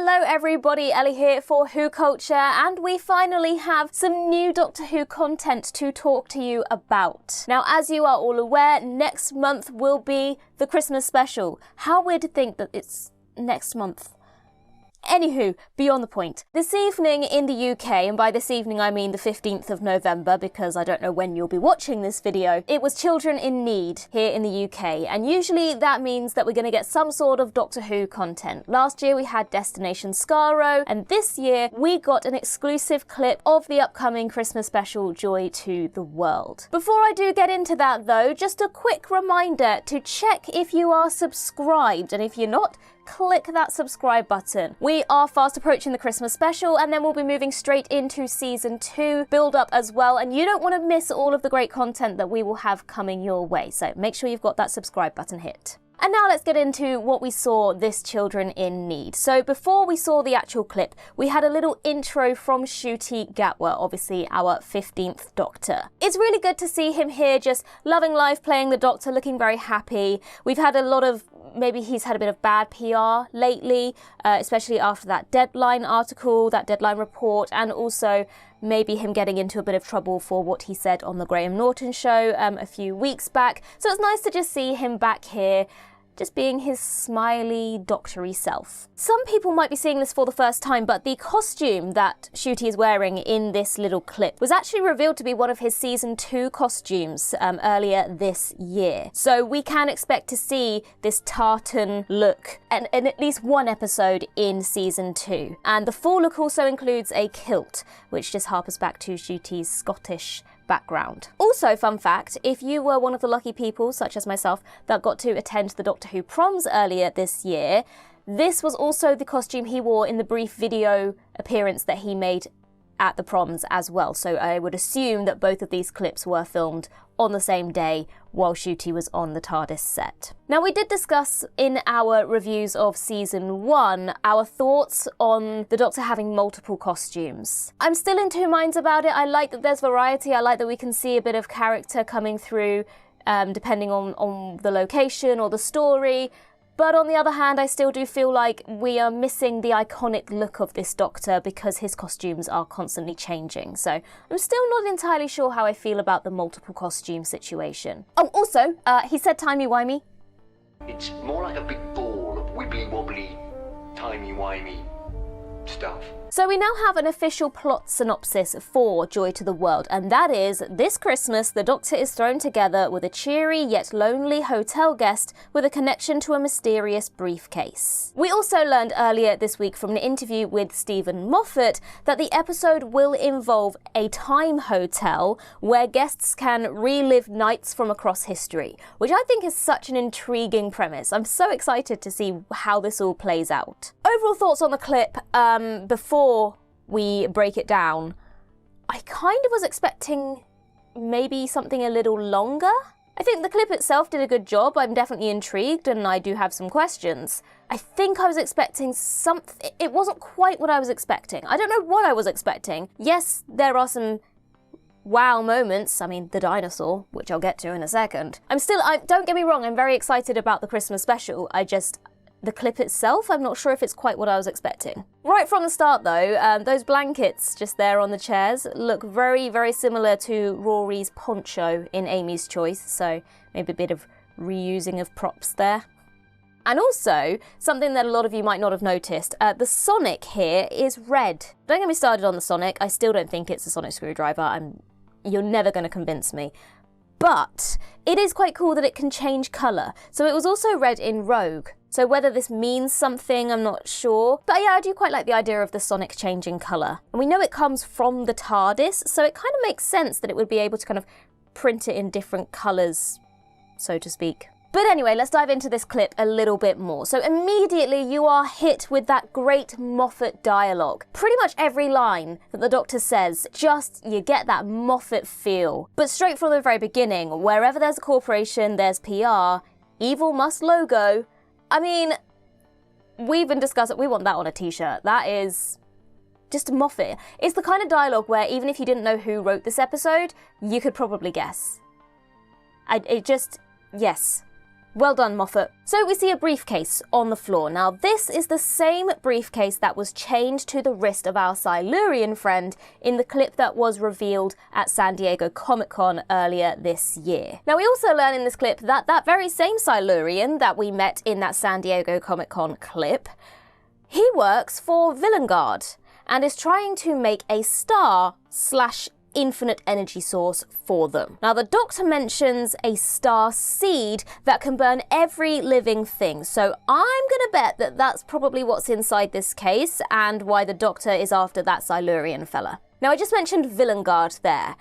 Hello everybody, Ellie here for WhoCulture, and we finally have some new Doctor Who content to talk to you about. Now, as you are all aware, next month will be the Christmas special. How weird to think that it's next month. Anywho, beyond the point. This evening in the UK, and by this evening I mean the 15th of November because I don't know when you'll be watching this video, it was Children in Need here in the UK, and usually that means that we're going to get some sort of Doctor Who content. Last year we had Destination Skaro, and this year we got an exclusive clip of the upcoming Christmas special Joy to the World. Before I do get into that though, just a quick reminder to check if you are subscribed, and if you're not, click that subscribe button. We are fast approaching the Christmas special, and then we'll be moving straight into season 2 build up as well, and you don't want to miss all of the great content that we will have coming your way, so make sure you've got that subscribe button hit. And now let's get into what we saw this Children in Need. So before we saw the actual clip, we had a little intro from Ncuti Gatwa, obviously our 15th Doctor. It's really good to see him here just loving life, playing the Doctor, looking very happy. We've had a lot of, maybe he's had a bit of bad PR lately, especially after that Deadline article, that Deadline report, and also maybe him getting into a bit of trouble for what he said on the Graham Norton show a few weeks back. So it's nice to just see him back here, just being his smiley, doctory self. Some people might be seeing this for the first time, but the costume that Ncuti is wearing in this little clip was actually revealed to be one of his season 2 costumes earlier this year. So we can expect to see this tartan look in at least one episode in season 2. And the full look also includes a kilt, which just harpers back to Ncuti's Scottish background. Also, fun fact, if you were one of the lucky people, such as myself, that got to attend the Doctor Who proms earlier this year, this was also the costume he wore in the brief video appearance that he made at the proms as well. So I would assume that both of these clips were filmed on the same day while Ncuti was on the TARDIS set. Now, we did discuss in our reviews of season 1 our thoughts on the Doctor having multiple costumes. I'm still in two minds about it. I like that there's variety. I like that we can see a bit of character coming through depending on the location or the story. But on the other hand, I still do feel like we are missing the iconic look of this Doctor because his costumes are constantly changing. So I'm still not entirely sure how I feel about the multiple costume situation. Oh, also, he said timey-wimey. It's more like a big ball of wibbly-wobbly, timey-wimey stuff. So we now have an official plot synopsis for Joy to the World, and that is, this Christmas the Doctor is thrown together with a cheery yet lonely hotel guest with a connection to a mysterious briefcase. We also learned earlier this week from an interview with Stephen Moffat that the episode will involve a time hotel where guests can relive nights from across history, which I think is such an intriguing premise. I'm so excited to see how this all plays out. Overall thoughts on the clip before we break it down. I kind of was expecting maybe something a little longer. I think the clip itself did a good job. I'm definitely intrigued and I do have some questions. I think I was expecting something. It wasn't quite what I was expecting. I don't know what I was expecting. Yes, there are some wow moments. I mean, the dinosaur, which I'll get to in a second. Don't get me wrong, I'm very excited about the Christmas special. The clip itself, I'm not sure if it's quite what I was expecting. Right from the start though, those blankets just there on the chairs look very, very similar to Rory's poncho in Amy's Choice, so maybe a bit of reusing of props there. And also, something that a lot of you might not have noticed, the Sonic here is red. Don't get me started on the Sonic, I still don't think it's a sonic screwdriver, you're never going to convince me. But it is quite cool that it can change colour. So it was also red in Rogue. So whether this means something, I'm not sure. But yeah, I do quite like the idea of the Sonic changing colour. And we know it comes from the TARDIS, so it kind of makes sense that it would be able to kind of print it in different colours, so to speak. But anyway, let's dive into this clip a little bit more. So immediately you are hit with that great Moffat dialogue. Pretty much every line that the Doctor says, you get that Moffat feel. But straight from the very beginning, wherever there's a corporation, there's PR, evil must logo. I mean, we've been discussing, we want that on a t-shirt. That is just Moffat. It's the kind of dialogue where even if you didn't know who wrote this episode, you could probably guess. Yes. Well done, Moffat. So we see a briefcase on the floor. Now this is the same briefcase that was chained to the wrist of our Silurian friend in the clip that was revealed at San Diego Comic-Con earlier this year. Now we also learn in this clip that that very same Silurian that we met in that San Diego Comic-Con clip, he works for Villengard and is trying to make a star/infinite energy source for them. Now the Doctor mentions a star seed that can burn every living thing, so I'm gonna bet that that's probably what's inside this case and why the Doctor is after that Silurian fella. Now I just mentioned Villengard there.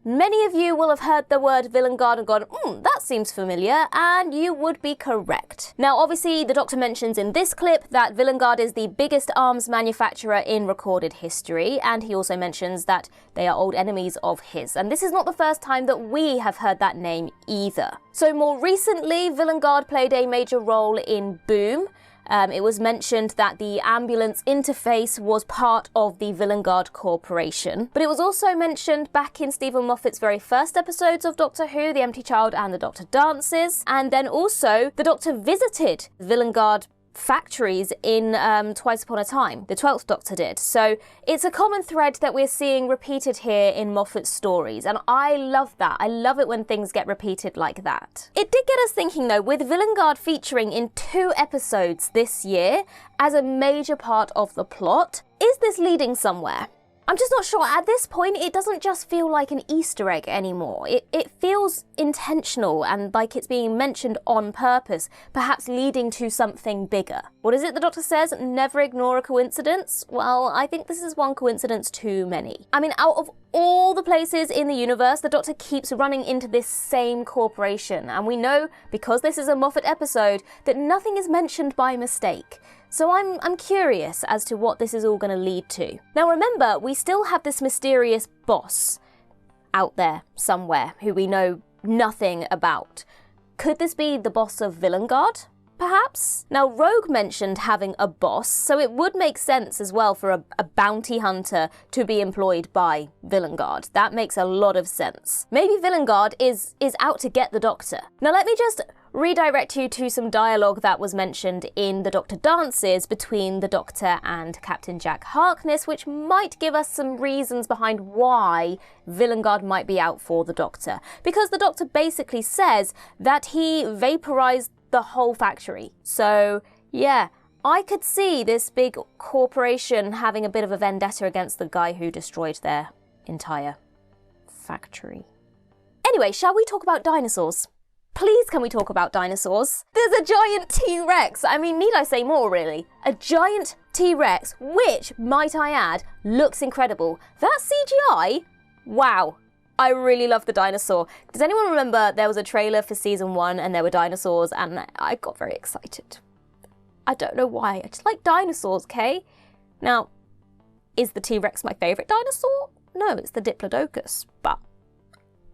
Many of you will have heard the word Villengard and gone, that seems familiar, and you would be correct. Now, obviously, the Doctor mentions in this clip that Villengard is the biggest arms manufacturer in recorded history, and he also mentions that they are old enemies of his. And this is not the first time that we have heard that name either. So more recently, Villengard played a major role in Boom. It was mentioned that the ambulance interface was part of the Villengard Corporation. But it was also mentioned back in Stephen Moffat's very first episodes of Doctor Who, The Empty Child and The Doctor Dances. And then also, the Doctor visited Villengard factories in Twice Upon a Time. The 12th Doctor did. So it's a common thread that we're seeing repeated here in Moffat's stories, and I love that. I love it when things get repeated like that. It did get us thinking though, with Villengard featuring in 2 episodes this year as a major part of the plot, is this leading somewhere? I'm just not sure. At this point, it doesn't just feel like an Easter egg anymore. It feels intentional and like it's being mentioned on purpose, perhaps leading to something bigger. What is it the Doctor says? Never ignore a coincidence? Well, I think this is one coincidence too many. I mean, out of all the places in the universe, the Doctor keeps running into this same corporation. And we know, because this is a Moffat episode, that nothing is mentioned by mistake. So I'm curious as to what this is all going to lead to. Now remember, we still have this mysterious boss out there somewhere who we know nothing about. Could this be the boss of Villengard, perhaps? Now Rogue mentioned having a boss, so it would make sense as well for a bounty hunter to be employed by Villengard. That makes a lot of sense. Maybe Villengard is out to get the Doctor. Now let me just redirect you to some dialogue that was mentioned in The Doctor Dances between the Doctor and Captain Jack Harkness, which might give us some reasons behind why Villengard might be out for the Doctor. Because the Doctor basically says that he vaporized the whole factory. So yeah, I could see this big corporation having a bit of a vendetta against the guy who destroyed their entire factory. Anyway, shall we talk about dinosaurs? Please, can we talk about dinosaurs? There's a giant T-Rex. I mean, need I say more, really? A giant T-Rex, which, might I add, looks incredible. That CGI? Wow. I really love the dinosaur. Does anyone remember there was a trailer for season 1 and there were dinosaurs and I got very excited? I don't know why. I just like dinosaurs, okay? Now, is the T-Rex my favourite dinosaur? No, it's the Diplodocus, but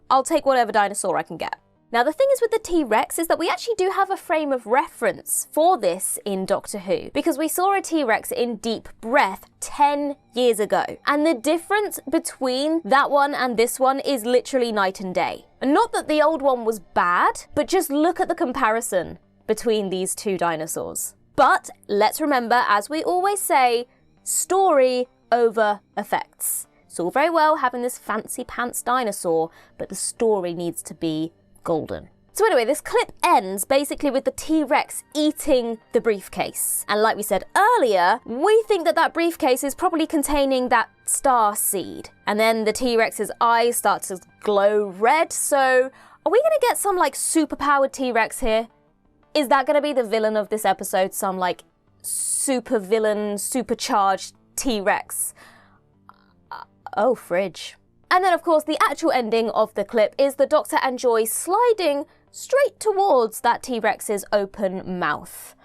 I'll take whatever dinosaur I can get. Now the thing is with the T-Rex is that we actually do have a frame of reference for this in Doctor Who, because we saw a T-Rex in Deep Breath 10 years ago. And the difference between that one and this one is literally night and day. And not that the old one was bad, but just look at the comparison between these two dinosaurs. But let's remember, as we always say, story over effects. It's all very well having this fancy pants dinosaur, but the story needs to be golden. So anyway, this clip ends basically with the T-Rex eating the briefcase. And like we said earlier, we think that that briefcase is probably containing that star seed. And then the T-Rex's eyes start to glow red. So are we going to get some like super-powered T-Rex here? Is that going to be the villain of this episode? Some like super villain, supercharged T-Rex? Oh, fridge. And then, of course, the actual ending of the clip is the Doctor and Joy sliding straight towards that T-Rex's open mouth.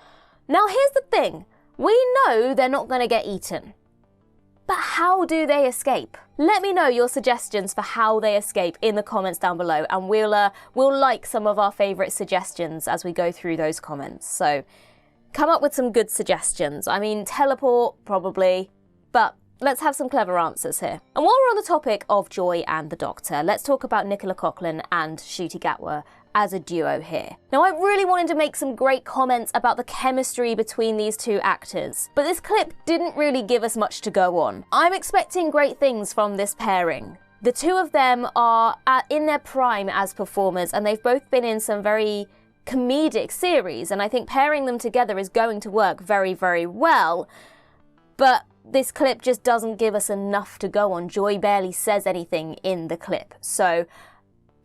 Now, here's the thing. We know they're not going to get eaten. But how do they escape? Let me know your suggestions for how they escape in the comments down below, and we'll like some of our favourite suggestions as we go through those comments. So come up with some good suggestions. I mean, teleport, probably, but let's have some clever answers here. And while we're on the topic of Joy and the Doctor, let's talk about Nicola Coughlan and Ncuti Gatwa as a duo here. Now, I really wanted to make some great comments about the chemistry between these two actors, but this clip didn't really give us much to go on. I'm expecting great things from this pairing. The two of them are in their prime as performers, and they've both been in some very comedic series, and I think pairing them together is going to work very, very well. But this clip just doesn't give us enough to go on. Joy barely says anything in the clip, so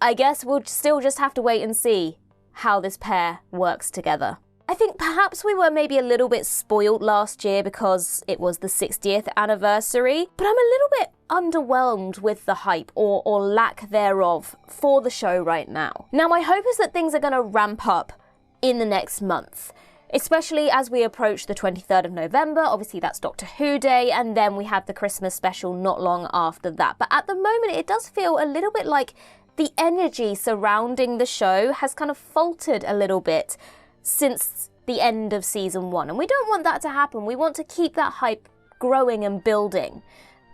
I guess we'll still just have to wait and see how this pair works together. I think perhaps we were maybe a little bit spoiled last year because it was the 60th anniversary, but I'm a little bit underwhelmed with the hype or lack thereof for the show right now. Now, my hope is that things are going to ramp up in the next month, especially as we approach the 23rd of November. Obviously, that's Doctor Who Day, and then we have the Christmas special not long after that. But at the moment, it does feel a little bit like the energy surrounding the show has kind of faltered a little bit since the end of season 1. And we don't want that to happen. We want to keep that hype growing and building.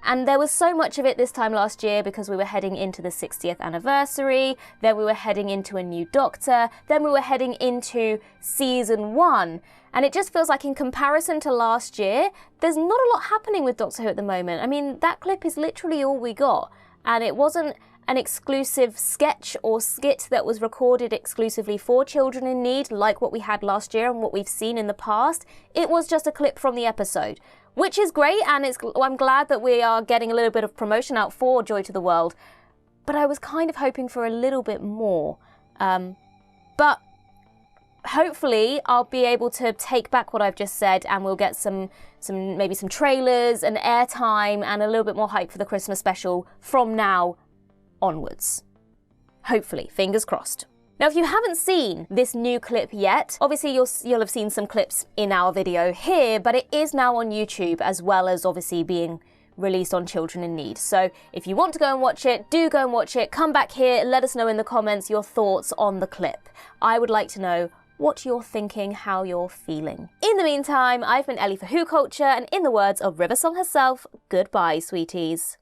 And there was so much of it this time last year because we were heading into the 60th anniversary, then we were heading into a new Doctor, then we were heading into season 1. And it just feels like in comparison to last year, there's not a lot happening with Doctor Who at the moment. I mean, that clip is literally all we got. And it wasn't an exclusive sketch or skit that was recorded exclusively for children in need, like what we had last year and what we've seen in the past. It was just a clip from the episode, which is great, and I'm glad that we are getting a little bit of promotion out for Joy to the World, but I was kind of hoping for a little bit more. But hopefully I'll be able to take back what I've just said, and we'll get maybe some trailers and airtime and a little bit more hype for the Christmas special from now onwards. Hopefully, fingers crossed. Now, if you haven't seen this new clip yet, obviously you'll have seen some clips in our video here, but it is now on YouTube as well as obviously being released on Children in Need. So if you want to go and watch it, do go and watch it. Come back here, let us know in the comments your thoughts on the clip. I would like to know what you're thinking, how you're feeling. In the meantime, I've been Ellie for WhoCulture, and in the words of Riversong herself, goodbye, sweeties.